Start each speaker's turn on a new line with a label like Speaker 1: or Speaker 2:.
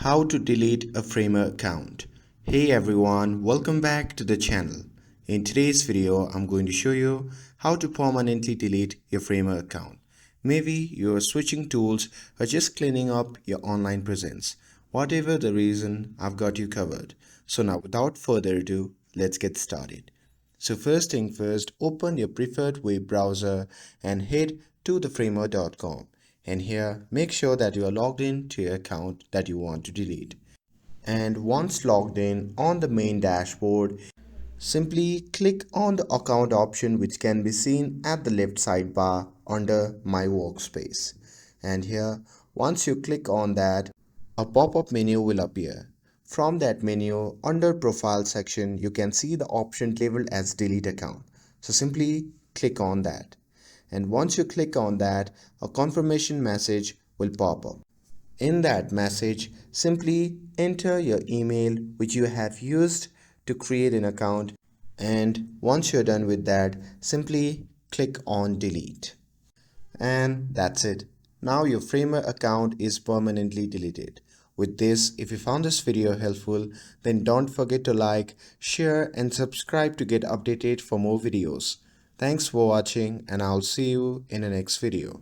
Speaker 1: How to delete a Framer account. Hey everyone, welcome back to the channel. In today's video, I'm going to show you how to permanently delete your Framer account. Maybe you're switching tools or just cleaning up your online presence. Whatever the reason, I've got you covered. So now without further ado, let's get started. So first thing first, open your preferred web browser and head to theframer.com. And here, make sure that you are logged in to your account that you want to delete. And once logged in on the main dashboard, simply click on the account option which can be seen at the left sidebar under My Workspace. And here, once you click on that, a pop-up menu will appear. From that menu, under Profile section, you can see the option labeled as Delete Account. So simply click on that. And once you click on that, a confirmation message will pop up. In that message, simply enter your email which you have used to create an account, and once you're done with that, simply click on delete. And that's it. Now your Framer account is permanently deleted. With this, if you found this video helpful, then don't forget to like, share and subscribe to get updated for more videos. Thanks for watching and I'll see you in the next video.